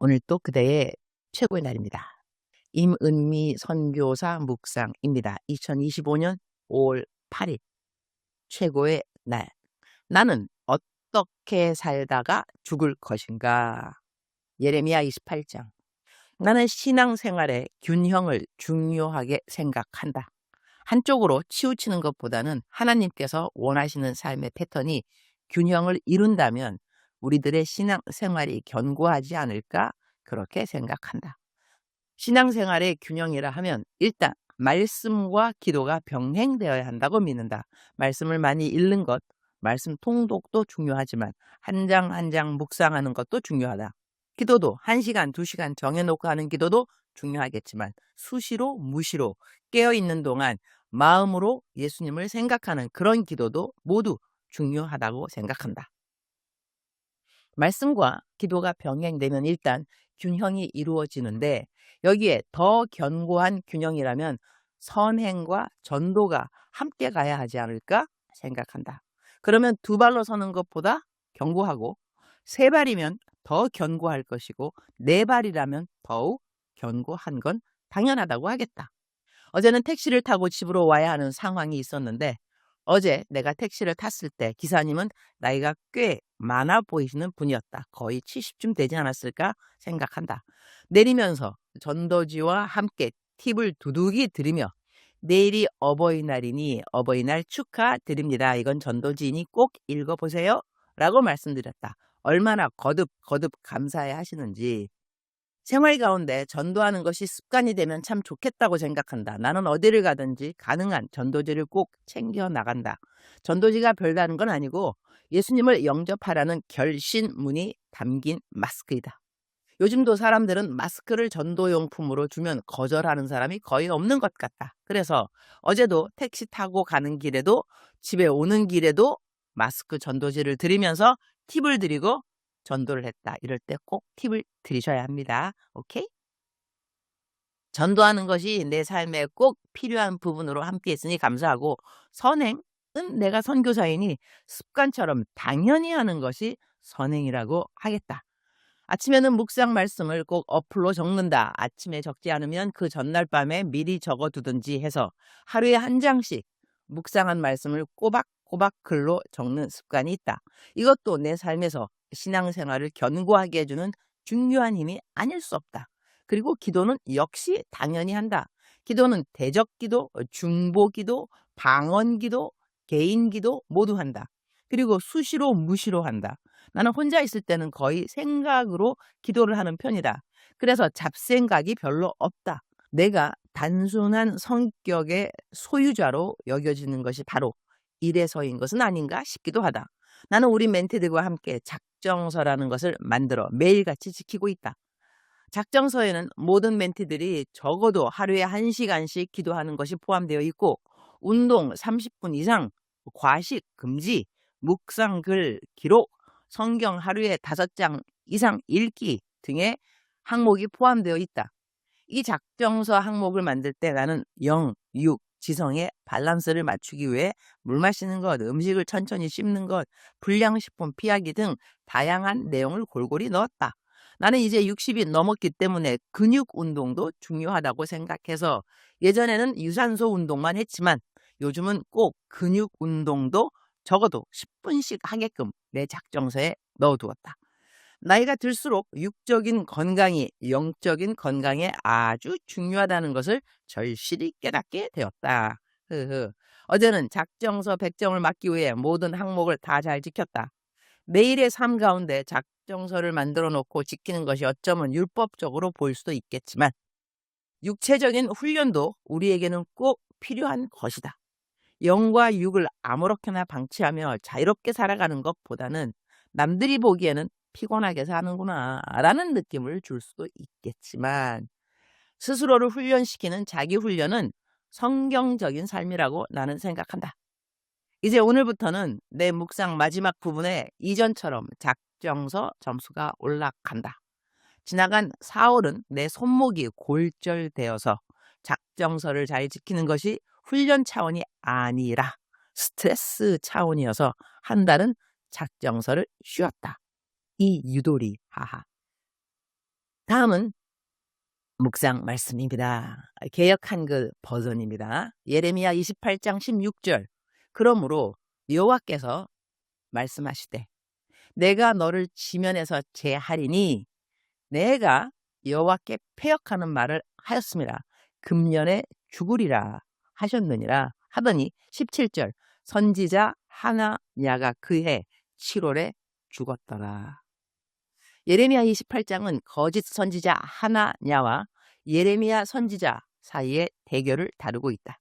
오늘 또 그대의 최고의 날입니다. 임은미 선교사 묵상입니다. 2025년 5월 8일 최고의 날. 나는 어떻게 살다가 죽을 것인가? 예레미야 28장. 나는 신앙생활의 균형을 중요하게 생각한다. 한쪽으로 치우치는 것보다는 하나님께서 원하시는 삶의 패턴이 균형을 이룬다면 우리들의 신앙생활이 견고하지 않을까 그렇게 생각한다. 신앙생활의 균형이라 하면 일단 말씀과 기도가 병행되어야 한다고 믿는다. 말씀을 많이 읽는 것, 말씀 통독도 중요하지만 한 장 한 장 묵상하는 것도 중요하다. 기도도 1시간, 2시간 정해놓고 하는 기도도 중요하겠지만 수시로 무시로 깨어있는 동안 마음으로 예수님을 생각하는 그런 기도도 모두 중요하다고 생각한다. 말씀과 기도가 병행되면 일단 균형이 이루어지는데 여기에 더 견고한 균형이라면 선행과 전도가 함께 가야 하지 않을까 생각한다. 그러면 2발로 서는 것보다 견고하고 3발이면 더 견고할 것이고 4발이라면 더욱 견고한 건 당연하다고 하겠다. 어제는 택시를 타고 집으로 와야 하는 상황이 있었는데 어제 내가 택시를 탔을 때 기사님은 나이가 꽤 많아 보이시는 분이었다. 거의 70쯤 되지 않았을까 생각한다. 내리면서 전도지와 함께 팁을 두둑이 드리며 내일이 어버이날이니 어버이날 축하드립니다. 이건 전도지이니 꼭 읽어보세요. 라고 말씀드렸다. 얼마나 거듭 감사해 하시는지. 생활 가운데 전도하는 것이 습관이 되면 참 좋겠다고 생각한다. 나는 어디를 가든지 가능한 전도지를 꼭 챙겨 나간다. 전도지가 별다른 건 아니고 예수님을 영접하라는 결신문이 담긴 마스크이다. 요즘도 사람들은 마스크를 전도용품으로 주면 거절하는 사람이 거의 없는 것 같다. 그래서 어제도 택시 타고 가는 길에도 집에 오는 길에도 마스크 전도지를 드리면서 팁을 드리고 전도를 했다. 이럴 때 꼭 팁을 드리셔야 합니다. 오케이? 전도하는 것이 내 삶에 꼭 필요한 부분으로 함께 했으니 감사하고 선행은 내가 선교사이니 습관처럼 당연히 하는 것이 선행이라고 하겠다. 아침에는 묵상 말씀을 꼭 어플로 적는다. 아침에 적지 않으면 그 전날 밤에 미리 적어두든지 해서 하루에 1장씩 묵상한 말씀을 꼬박꼬박 글로 적는 습관이 있다. 이것도 내 삶에서 신앙생활을 견고하게 해주는 중요한 힘이 아닐 수 없다. 그리고 기도는 역시 당연히 한다. 기도는 대적기도, 중보기도, 방언기도, 개인기도 모두 한다. 그리고 수시로 무시로 한다. 나는 혼자 있을 때는 거의 생각으로 기도를 하는 편이다. 그래서 잡생각이 별로 없다. 내가 단순한 성격의 소유자로 여겨지는 것이 바로 이래서인 것은 아닌가 싶기도 하다. 나는 우리 멘티들과 함께 작정서라는 것을 만들어 매일같이 지키고 있다. 작정서에는 모든 멘티들이 적어도 하루에 1시간씩 기도하는 것이 포함되어 있고 운동 30분 이상, 과식 금지, 묵상글 기록, 성경 하루에 5장 이상 읽기 등의 항목이 포함되어 있다. 이 작정서 항목을 만들 때 나는 영, 육, 지성의 밸런스를 맞추기 위해 물 마시는 것, 음식을 천천히 씹는 것, 불량식품 피하기 등 다양한 내용을 골고루 넣었다. 나는 이제 60이 넘었기 때문에 근육 운동도 중요하다고 생각해서 예전에는 유산소 운동만 했지만 요즘은 꼭 근육 운동도 적어도 10분씩 하게끔 내 작정서에 넣어두었다. 나이가 들수록 육적인 건강이 영적인 건강에 아주 중요하다는 것을 절실히 깨닫게 되었다. 어제는 작정서 100점을 맞기 위해 모든 항목을 다 잘 지켰다. 매일의 삶 가운데 작정서를 만들어 놓고 지키는 것이 어쩌면 율법적으로 보일 수도 있겠지만 육체적인 훈련도 우리에게는 꼭 필요한 것이다. 영과 육을 아무렇게나 방치하며 자유롭게 살아가는 것보다는 남들이 보기에는 피곤하게 사는구나 라는 느낌을 줄 수도 있겠지만 스스로를 훈련시키는 자기 훈련은 성경적인 삶이라고 나는 생각한다. 이제 오늘부터는 내 묵상 마지막 부분에 이전처럼 작정서 점수가 올라간다. 지나간 4월은 내 손목이 골절되어서 작정서를 잘 지키는 것이 훈련 차원이 아니라 스트레스 차원이어서 한 달은 작정서를 쉬었다. 이 유도리 하하. 다음은 묵상 말씀입니다. 개역 한글 버전입니다. 예레미야 28장 16절. 그러므로 여호와께서 말씀하시되 내가 너를 지면에서 제하리니 내가 여호와께 패역하는 말을 하였습니다. 금년에 죽으리라 하셨느니라 하더니 17절 선지자 하나냐가 그해 7월에 죽었더라. 예레미야 28장은 거짓 선지자 하나냐와 예레미야 선지자 사이의 대결을 다루고 있다.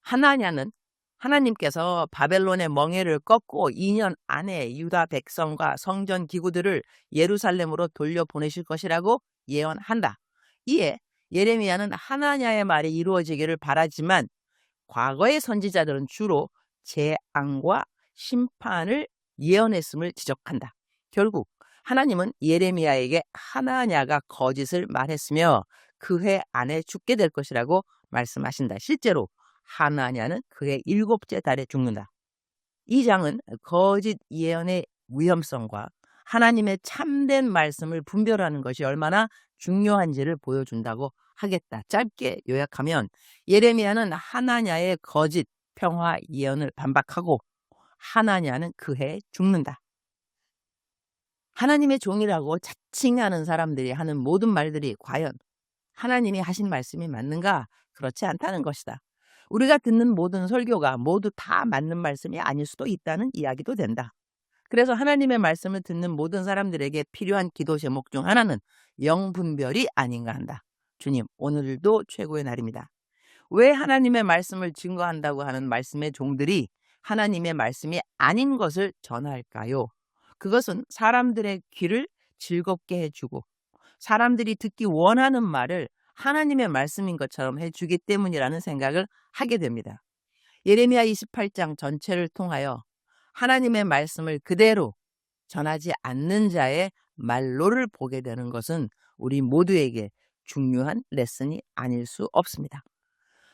하나냐는 하나님께서 바벨론의 멍에를 꺾고 2년 안에 유다 백성과 성전 기구들을 예루살렘으로 돌려보내실 것이라고 예언한다. 이에 예레미야는 하나냐의 말이 이루어지기를 바라지만 과거의 선지자들은 주로 재앙과 심판을 예언했음을 지적한다. 결국 하나님은 예레미야에게 하나냐가 거짓을 말했으며 그해 안에 죽게 될 것이라고 말씀하신다. 실제로 하나냐는 그해 7째 달에 죽는다. 이 장은 거짓 예언의 위험성과 하나님의 참된 말씀을 분별하는 것이 얼마나 중요한지를 보여준다고 하겠다. 짧게 요약하면 예레미야는 하나냐의 거짓 평화 예언을 반박하고 하나냐는 그해 죽는다. 하나님의 종이라고 자칭하는 사람들이 하는 모든 말들이 과연 하나님이 하신 말씀이 맞는가? 그렇지 않다는 것이다. 우리가 듣는 모든 설교가 모두 다 맞는 말씀이 아닐 수도 있다는 이야기도 된다. 그래서 하나님의 말씀을 듣는 모든 사람들에게 필요한 기도 제목 중 하나는 영분별이 아닌가 한다. 주님, 오늘도 최고의 날입니다. 왜 하나님의 말씀을 증거한다고 하는 말씀의 종들이 하나님의 말씀이 아닌 것을 전할까요? 그것은 사람들의 귀를 즐겁게 해주고 사람들이 듣기 원하는 말을 하나님의 말씀인 것처럼 해주기 때문이라는 생각을 하게 됩니다. 예레미야 28장 전체를 통하여 하나님의 말씀을 그대로 전하지 않는 자의 말로를 보게 되는 것은 우리 모두에게 중요한 레슨이 아닐 수 없습니다.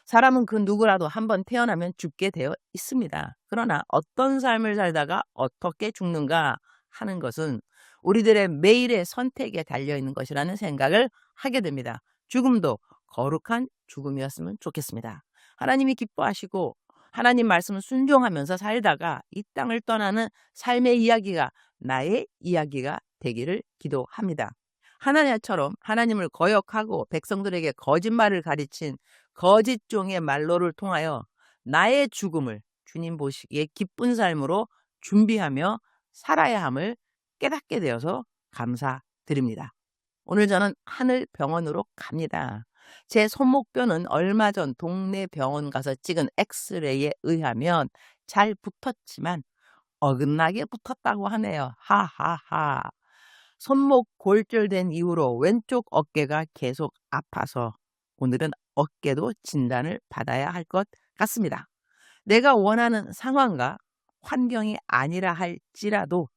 사람은 그 누구라도 한번 태어나면 죽게 되어 있습니다. 그러나 어떤 삶을 살다가 어떻게 죽는가 하는 것은 우리들의 매일의 선택에 달려있는 것이라는 생각을 하게 됩니다. 죽음도 거룩한 죽음이었으면 좋겠습니다. 하나님이 기뻐하시고 하나님 말씀을 순종하면서 살다가 이 땅을 떠나는 삶의 이야기가 나의 이야기가 되기를 기도합니다. 하나냐처럼 하나님을 거역하고 백성들에게 거짓말을 가르친 거짓 종의 말로를 통하여 나의 죽음을 주님 보시기에 기쁜 삶으로 준비하며 살아야 함을 깨닫게 되어서 감사드립니다. 오늘 저는 하늘병원으로 갑니다. 제 손목뼈는 얼마 전 동네 병원 가서 찍은 엑스레이에 의하면 잘 붙었지만 어긋나게 붙었다고 하네요. 하하하. 손목 골절된 이후로 왼쪽 어깨가 계속 아파서 오늘은 어깨도 진단을 받아야 할 것 같습니다. 내가 원하는 상황과 환경이 아니라 할지라도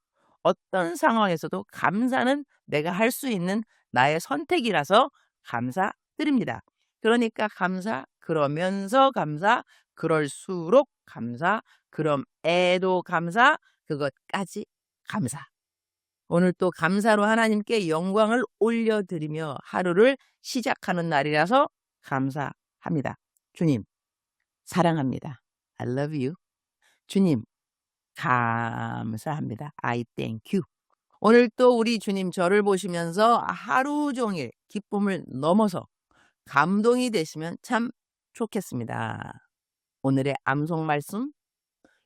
어떤 상황에서도 감사는 내가 할 수 있는 나의 선택이라서 감사드립니다. 그러니까 감사, 그러면서 감사, 그럴수록 감사, 그럼에도 감사, 그것까지 감사. 오늘 또 감사로 하나님께 영광을 올려드리며 하루를 시작하는 날이라서 감사합니다. 주님, 사랑합니다. I love you. 주님, 감사합니다. I thank you. 오늘 또 우리 주님 저를 보시면서 하루 종일 기쁨을 넘어서 감동이 되시면 참 좋겠습니다. 오늘의 암송 말씀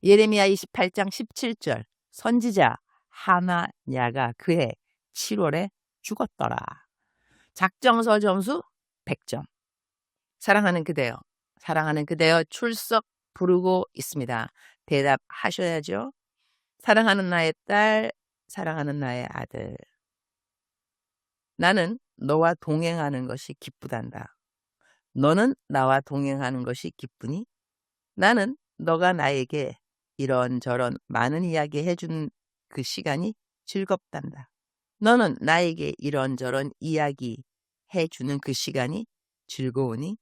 예레미야 28장 17절 선지자 하나냐가 그해 7월에 죽었더라. 작정서 점수 100점. 사랑하는 그대여, 사랑하는 그대여 출석 부르고 있습니다. 대답하셔야죠. 사랑하는 나의 딸, 사랑하는 나의 아들. 나는 너와 동행하는 것이 기쁘단다. 너는 나와 동행하는 것이 기쁘니? 나는 너가 나에게 이런저런 많은 이야기 해주는 그 시간이 즐겁단다. 너는 나에게 이런저런 이야기 해주는 그 시간이 즐거우니?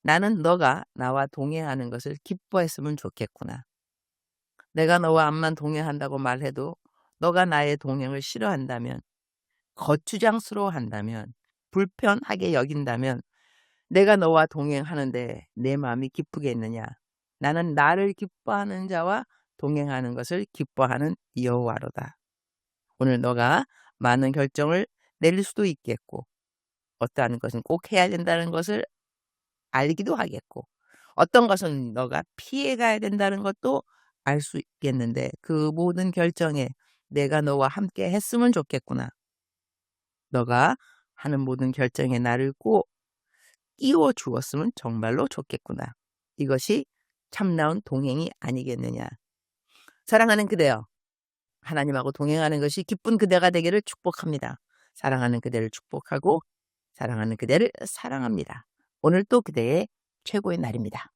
나는 너가 나와 동행하는 것을 기뻐했으면 좋겠구나. 내가 너와 암만 동행한다고 말해도 너가 나의 동행을 싫어한다면 거추장스러워한다면, 불편하게 여긴다면 내가 너와 동행하는데 내 마음이 기쁘겠느냐? 나는 나를 기뻐하는 자와 동행하는 것을 기뻐하는 여호와로다. 오늘 너가 많은 결정을 내릴 수도 있겠고, 어떠한 것은 꼭 해야 된다는 것을 알기도 하겠고, 어떤 것은 너가 피해가야 된다는 것도 알 수 있겠는데, 그 모든 결정에 내가 너와 함께 했으면 좋겠구나. 너가 하는 모든 결정에 나를 꼭 끼워 주었으면 정말로 좋겠구나. 이것이 참나온 동행이 아니겠느냐. 사랑하는 그대여, 하나님하고 동행하는 것이 기쁜 그대가 되기를 축복합니다. 사랑하는 그대를 축복하고 사랑하는 그대를 사랑합니다. 오늘도 그대의 최고의 날입니다.